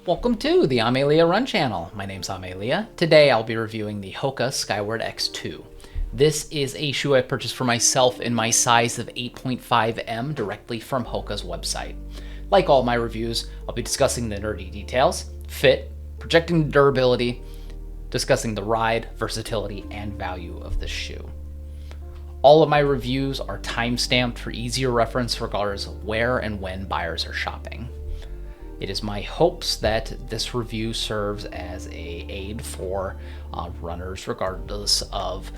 Welcome to the AmeLiaRun channel. My name's AmeLia. Today I'll be reviewing the HOKA Skyward X2. This is a shoe I purchased for myself in my size of 8.5M directly from HOKA's website. Like all my reviews, I'll be discussing the nerdy details, fit, projecting durability, discussing the ride, versatility, and value of this shoe. All of my reviews are time-stamped for easier reference regardless of where and when buyers are shopping. It is my hopes that this review serves as an aid for runners regardless of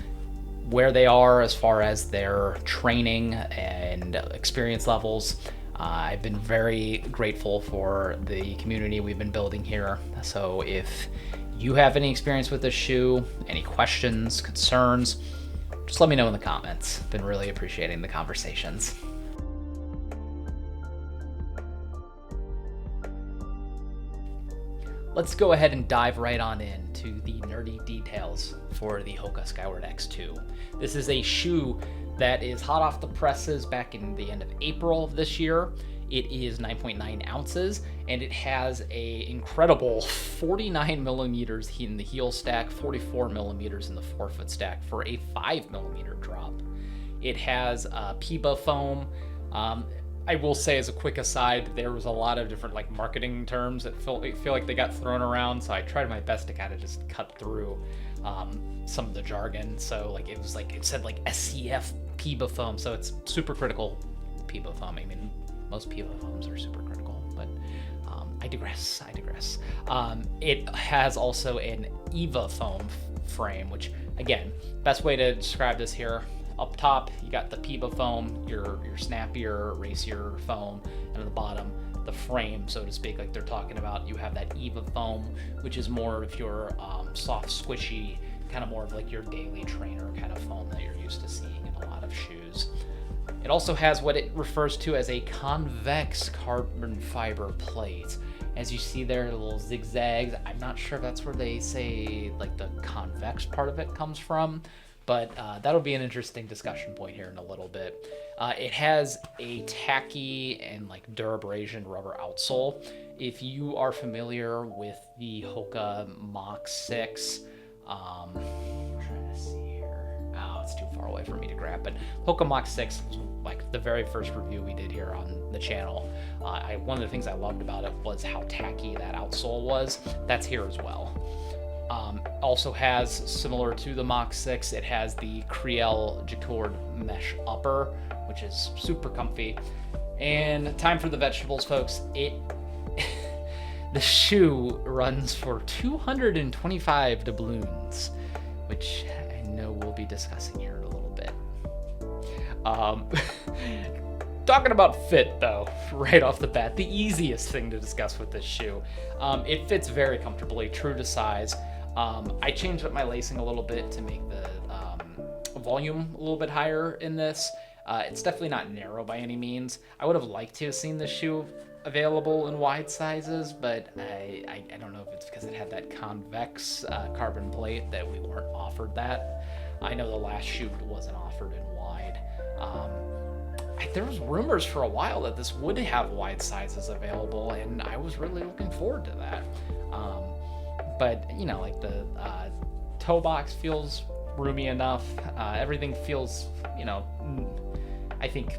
where they are as far as their training and experience levels. I've been very grateful for the community we've been building here. So if you have any experience with this shoe, any questions, concerns, just let me know in the comments. Been really appreciating the conversations. Let's go ahead and dive right on into the nerdy details for the HOKA Skyward X2. This is a shoe that is hot off the presses back in the end of April of this year. It is 9.9 ounces and it has a incredible 49 millimeters in the heel stack, 44 millimeters in the forefoot stack for a 5 millimeter drop. It has PEBA foam. I will say, as a quick aside, there was a lot of different marketing terms that feel like they got thrown around, so I tried my best to kind of just cut through some of the jargon. So it said SCF PEBA foam, so it's super critical PEBA foam. I mean, most PEBA foams are super critical, but I digress. It has also an EVA foam frame, which again, best way to describe this here. Up top, you got the PEBA foam, your snappier, racier foam, and at the bottom, the frame, so to speak, like they're talking about. You have that EVA foam, which is more of your soft, squishy, kind of more of like your daily trainer kind of foam that you're used to seeing in a lot of shoes. It also has what it refers to as a convex carbon fiber plate. As you see there, the little zigzags. I'm not sure if that's where they say the convex part of it comes from, but that'll be an interesting discussion point here in a little bit. It has a tacky and durabrasion rubber outsole. If you are familiar with the HOKA Mach 6, I'm trying to see here. Oh, it's too far away for me to grab, but HOKA Mach 6 was the very first review we did here on the channel. One of the things I loved about it was how tacky that outsole was. That's here as well. Also has, similar to the Mach 6, it has the Kriel Jacquard mesh upper, which is super comfy. And time for the vegetables, folks. The shoe runs for 225 doubloons, which I know we'll be discussing here in a little bit. Talking about fit, though, right off the bat, the easiest thing to discuss with this shoe. It fits very comfortably, true to size. I changed up my lacing a little bit to make the volume a little bit higher in this. It's definitely not narrow by any means. I would have liked to have seen this shoe available in wide sizes, but I don't know if it's because it had that convex carbon plate that we weren't offered that. I know the last shoe wasn't offered in wide. There was rumors for a while that this would have wide sizes available, and I was really looking forward to that. But the toe box feels roomy enough. Everything feels, I think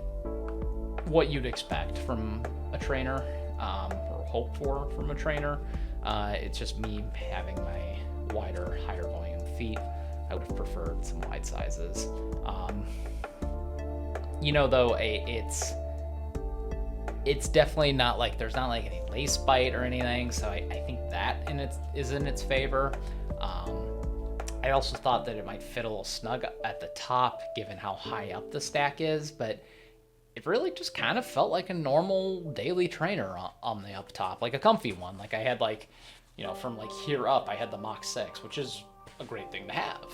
what you'd expect from a trainer, or hope for from a trainer. It's just me having my wider, higher volume feet. I would have preferred some wide sizes. Though it's definitely not there's not any lace bite or anything, so I think that is in its favor. I also thought that it might fit a little snug at the top given how high up the stack is, but it really just kind of felt like a normal daily trainer on the up top, like a comfy one. I had from here up, I had the Mach 6, which is a great thing to have.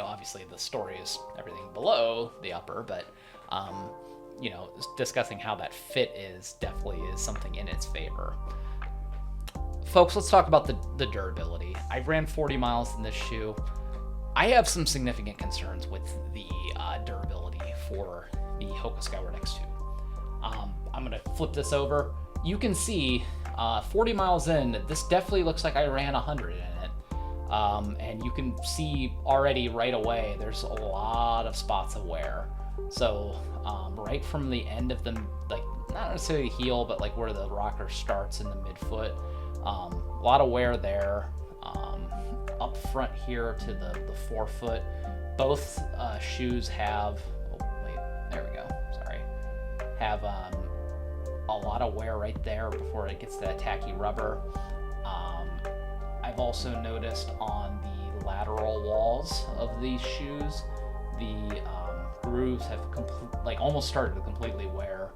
Obviously the story is everything below the upper, but discussing how that fit definitely is something in its favor. Folks, let's talk about the durability. I ran 40 miles in this shoe. I have some significant concerns with the durability for the HOKA Skyward X2. I'm gonna flip this over. You can see 40 miles in, this definitely looks like I ran 100 in it. And you can see already right away, there's a lot of spots of wear. So right from the end of the, like, not necessarily the heel, but like where the rocker starts in the midfoot, a lot of wear there. Up front here to the forefoot, both shoes have, oh wait, there we go, sorry, have a lot of wear right there before it gets to that tacky rubber. I've also noticed on the lateral walls of these shoes, the grooves have almost started to completely wear.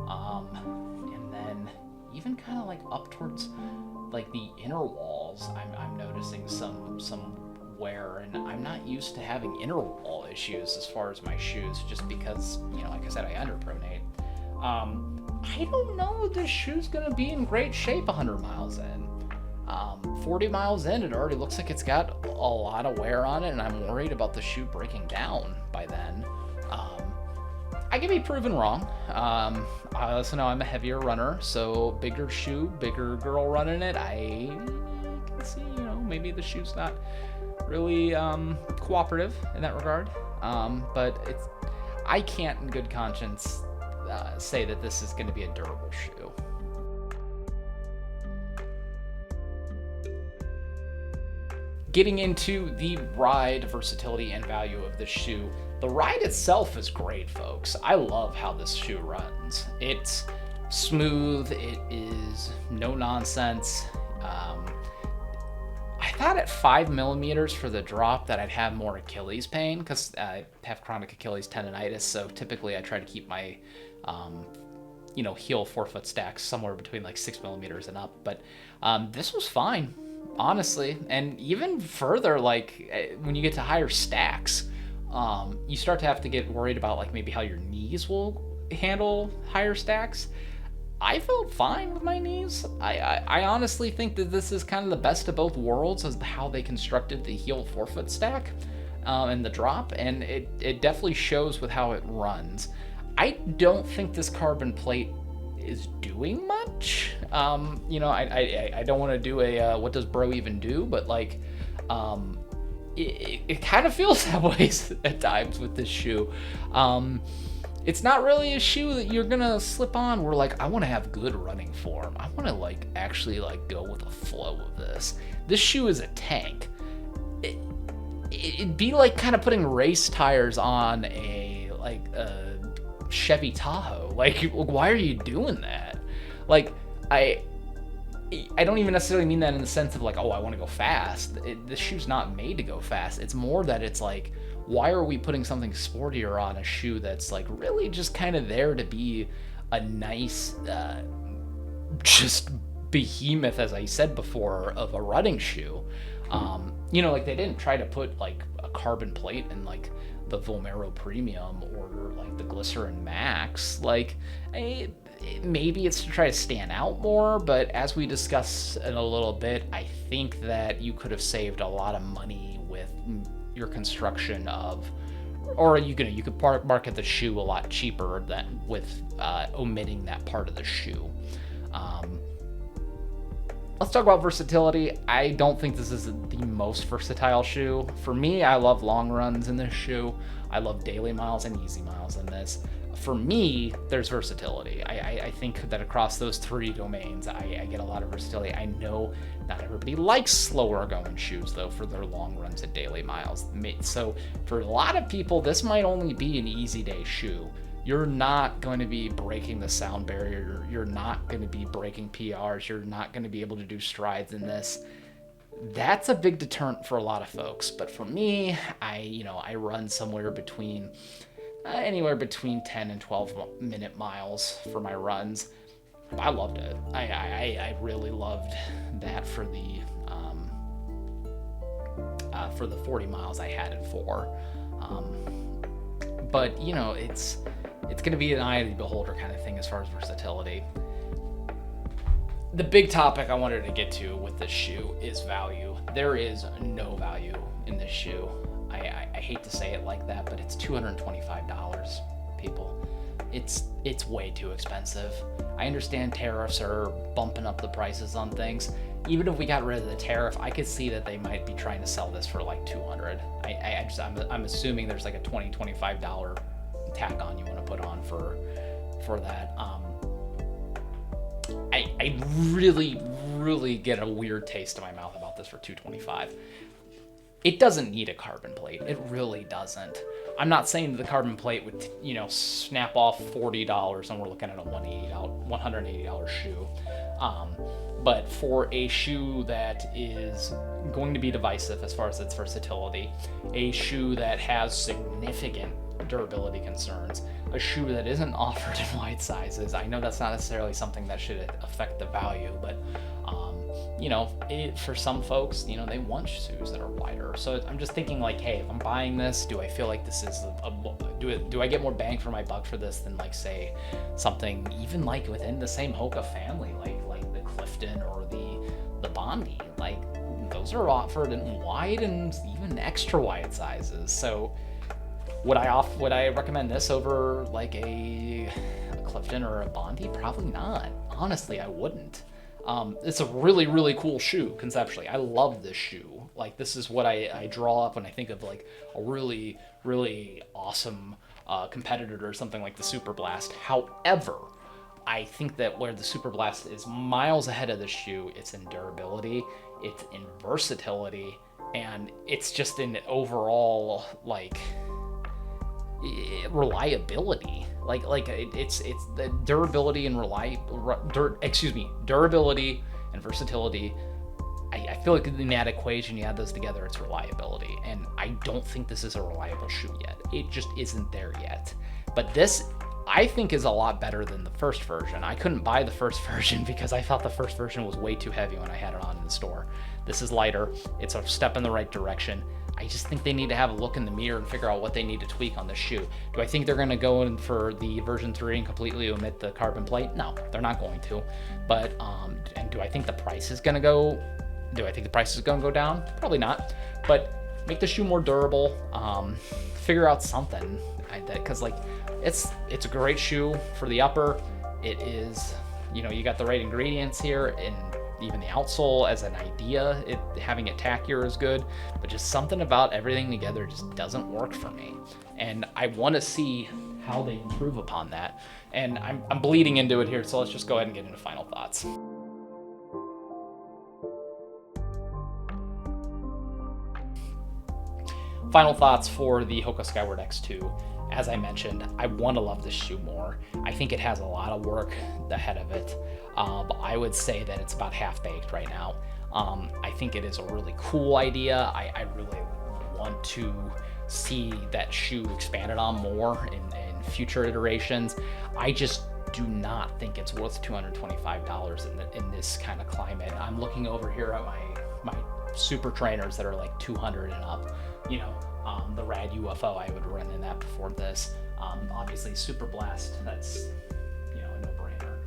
And then even kind of like up towards like the inner walls, I'm noticing some wear, and I'm not used to having inner wall issues as far as my shoes, just because, you know, like I said, I underpronate. I don't know if this shoe's gonna be in great shape 100 miles in. 40 miles in, it already looks like it's got a lot of wear on it, and I'm worried about the shoe breaking down by then. I can be proven wrong. I also know I'm a heavier runner, so bigger shoe, bigger girl running it, I can see, you know, maybe the shoe's not really cooperative in that regard. But I can't in good conscience say that this is going to be a durable shoe. Getting into the ride versatility and value of this shoe, the ride itself is great, folks. I love how this shoe runs. It's smooth, it is no nonsense. I thought at 5 millimeters for the drop that I'd have more Achilles pain, because I have chronic Achilles tendonitis, so typically I try to keep my heel forefoot stacks somewhere between like 6 millimeters and up, but this was fine, honestly. And even further, like when you get to higher stacks, you start to have to get worried about like maybe how your knees will handle higher stacks. I felt fine with my knees. I honestly think that this is kind of the best of both worlds as to how they constructed the heel forefoot stack and the drop, and it definitely shows with how it runs. I don't think this carbon plate is doing much. I don't want to do a what does bro even do, but like it kind of feels that way at times with this shoe. It's not really a shoe that you're gonna slip on where like I want to have good running form. I want to like actually like go with the flow of this. This shoe is a tank. It'd be like kind of putting race tires on a Chevy Tahoe. Like, why are you doing that? Like, I don't even necessarily mean that in the sense of like, oh, I want to go fast. This shoe's not made to go fast. It's more that it's like, why are we putting something sportier on a shoe that's like really just kind of there to be a nice, just behemoth, as I said before, of a running shoe? Like they didn't try to put like a carbon plate in like the Vomero Premium or like the Glycerin Max. Like, maybe it's to try to stand out more, but as we discuss in a little bit, I think that you could have saved a lot of money with your construction of, or you could market the shoe a lot cheaper than with omitting that part of the shoe. Let's talk about versatility. I don't think this is the most versatile shoe. For me, I love long runs in this shoe. I love daily miles and easy miles in this. For me, there's versatility. I think that across those three domains, I get a lot of versatility. I know not everybody likes slower going shoes, though, for their long runs and daily miles. So for a lot of people, this might only be an easy day shoe. You're not going to be breaking the sound barrier. You're not going to be breaking PRs. You're not going to be able to do strides in this. That's a big deterrent for a lot of folks. But for me, I run somewhere between anywhere between 10 and 12 minute miles for my runs. I loved it. I really loved that for the 40 miles I had it for. But it's going to be an eye of the beholder kind of thing as far as versatility. The big topic I wanted to get to with this shoe is value. There is no value in this shoe. I hate to say it like that, but it's $225, people. It's way too expensive. I understand tariffs are bumping up the prices on things. Even if we got rid of the tariff, I could see that they might be trying to sell this for like $200. I'm assuming there's like a $20, $25 tack on you want to put on for that. I really get a weird taste in my mouth about this for $225. It doesn't need a carbon plate. It really doesn't. I'm not saying that the carbon plate would, snap off $40 and we're looking at a $180 shoe. But for a shoe that is going to be divisive as far as its versatility, a shoe that has significant durability concerns, a shoe that isn't offered in wide sizes, I know that's not necessarily something that should affect the value, but for some folks, they want shoes that are wider. So I'm just thinking like, hey, if I'm buying this, do I feel like this is do I get more bang for my buck for this than like say something even like within the same HOKA family, like the Clifton or the Bondi, like those are offered in wide and even extra wide sizes. So would I recommend this over like a Clifton or a Bondi? Probably not. Honestly, I wouldn't. It's a really, really cool shoe conceptually. I love this shoe. Like this is what I draw up when I think of like a really, really awesome competitor or something like the Super Blast. However, I think that where the Super Blast is miles ahead of the shoe, it's in durability, it's in versatility, and it's just in overall like reliability. It's the durability and durability and versatility. I feel like in that equation, you add those together, it's reliability. And I don't think this is a reliable shoe yet. It just isn't there yet. But this, I think, is a lot better than the first version. I couldn't buy the first version because I thought the first version was way too heavy when I had it on in the store. This is lighter. It's a step in the right direction. I just think they need to have a look in the mirror and figure out what they need to tweak on this shoe. Do I think they're going to go in for the version 3 and completely omit the carbon plate? No, they're not going to. But and do I think the price is going to go? Do I think the price is going to go down? Probably not. But make the shoe more durable. Figure out something, because like it's a great shoe for the upper. It is, you got the right ingredients here, and even the outsole as an idea, having it tackier is good, but just something about everything together just doesn't work for me. And I want to see how they improve upon that. And I'm bleeding into it here, so let's just go ahead and get into final thoughts. Final thoughts for the HOKA Skyward X2. As I mentioned, I want to love this shoe more. I think it has a lot of work ahead of it. I would say that it's about half-baked right now. I think it is a really cool idea. I really want to see that shoe expanded on more in future iterations. I just do not think it's worth $225 in this kind of climate. I'm looking over here at my super trainers that are like 200 and up. The Rad UFO, I would run in that before this. Obviously Super Blast, that's a no-brainer.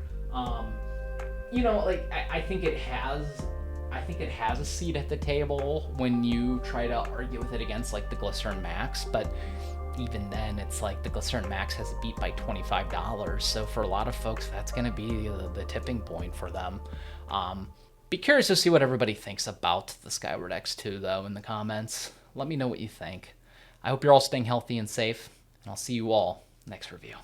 I think it has a seat at the table when you try to argue with it against like the Glycerin Max, but even then it's like the Glycerin Max has it beat by $25. So for a lot of folks, that's going to be the tipping point for them. Be curious to see what everybody thinks about the Skyward X2 though in the comments. Let me know what you think. I hope you're all staying healthy and safe, and I'll see you all next review.